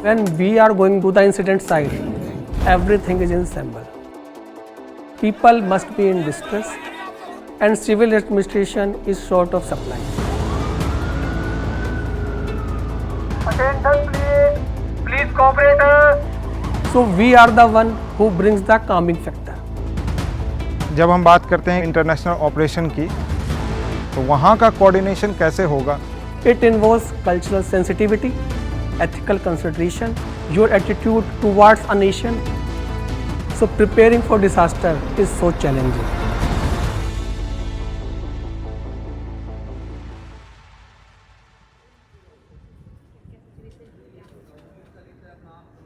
When we are going to the incident site, everything is in shambles. People must be in distress and civil administration is short of supplies. Attention please, please cooperate. So we are the one who brings the calming factor. जब हम बात करते हैं international operation की, तो वहाँ का coordination कैसे होगा? It involves cultural sensitivity, ethical consideration, your attitude towards a nation. So preparing for disaster is so challenging.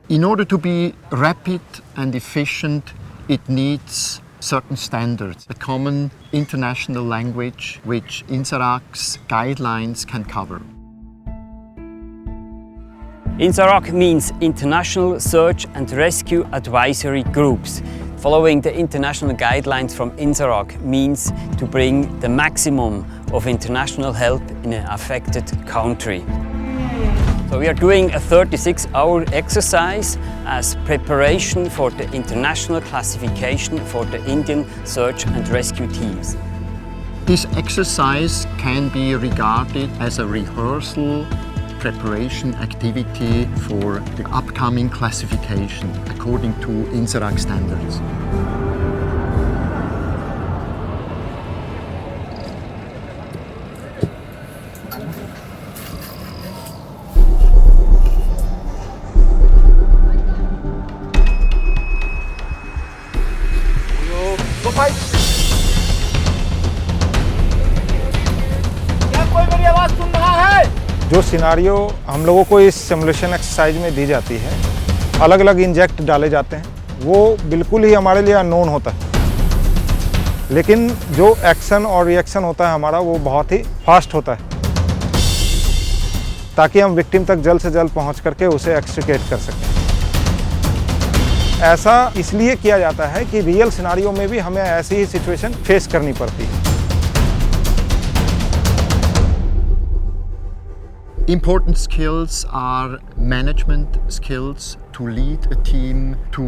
In order to be rapid and efficient, it needs certain standards, a common international language which INSARAG's guidelines can cover. INSARAG means International Search and Rescue Advisory Groups. Following the international guidelines from INSARAG means to bring the maximum of international help in an affected country. So we are doing a 36-hour exercise as preparation for the international classification for the Indian search and rescue teams. This exercise can be regarded as a rehearsal preparation activity for the upcoming classification according to INSARAG standards. क्या कोई मेरी आवाज सुन रहा है? जो scenario हम लोगों को इस सिमुलेशन एक्सरसाइज में दी जाती है, अलग अलग इंजेक्ट डाले जाते हैं, वो बिल्कुल ही हमारे लिए अननोन होता है। लेकिन जो एक्शन और रिएक्शन होता है हमारा, वो बहुत ही फास्ट होता है, ताकि हम विक्टिम तक जल्द से जल्द पहुंच करके उसे एक्सट्रिकेट कर सकें। ऐसा इसलिए किया जाता है कि रियल सिनारियो में भी हमें ऐसी ही सिचुएशन फेस करनी पड़ती है। Important skills are management skills, to lead a team, to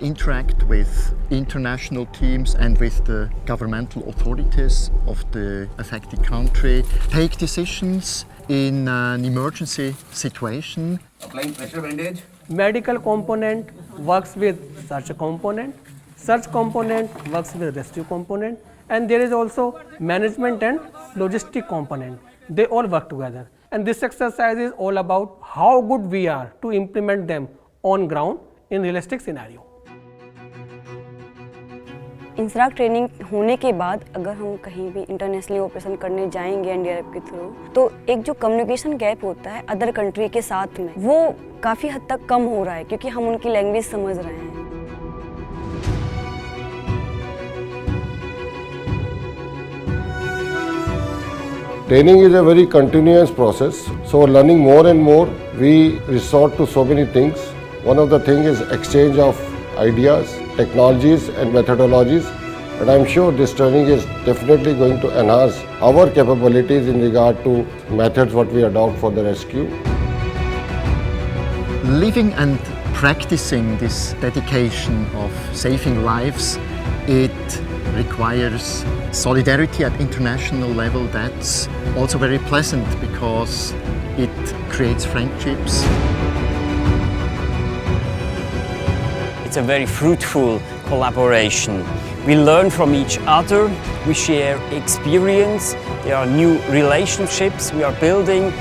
interact with international teams and with the governmental authorities of the affected country, take decisions in an emergency situation. Applying pressure bandage. Medical component works with search component, search component works with rescue component, and there is also management and logistic component. They all work together. And this exercise is all about how good we are to implement them on ground in realistic scenario. इंसराग training होने के बाद अगर हम कहीं भी internationally operation करने जाएंगे एनडीआरएफ के थ्रू, तो एक जो कम्युनिकेशन गैप होता है अदर कंट्री के साथ में, वो काफ़ी हद तक कम हो रहा है क्योंकि हम उनकी लैंग्वेज समझ रहे हैं। Training is a very continuous process, so learning more and more, we resort to so many things. One of the things is exchange of ideas, technologies and methodologies, and I'm sure this training is definitely going to enhance our capabilities in regard to methods what we adopt for the rescue. Living and practicing this dedication of saving lives, it requires solidarity at international level. That's also very pleasant because it creates friendships. It's a very fruitful collaboration. We learn from each other, we share experience, there are new relationships we are building.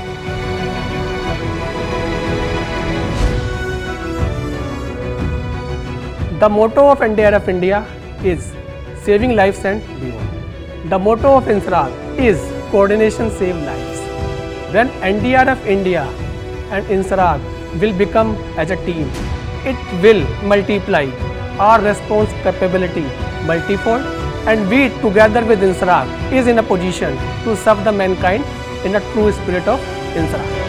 The motto of NDRF India is saving lives and beyond. The motto of INSARAG is coordination save lives. When NDRF India and INSARAG will become as a team, it will multiply our response capability multifold, and we together with INSARAG is in a position to serve the mankind in a true spirit of INSARAG.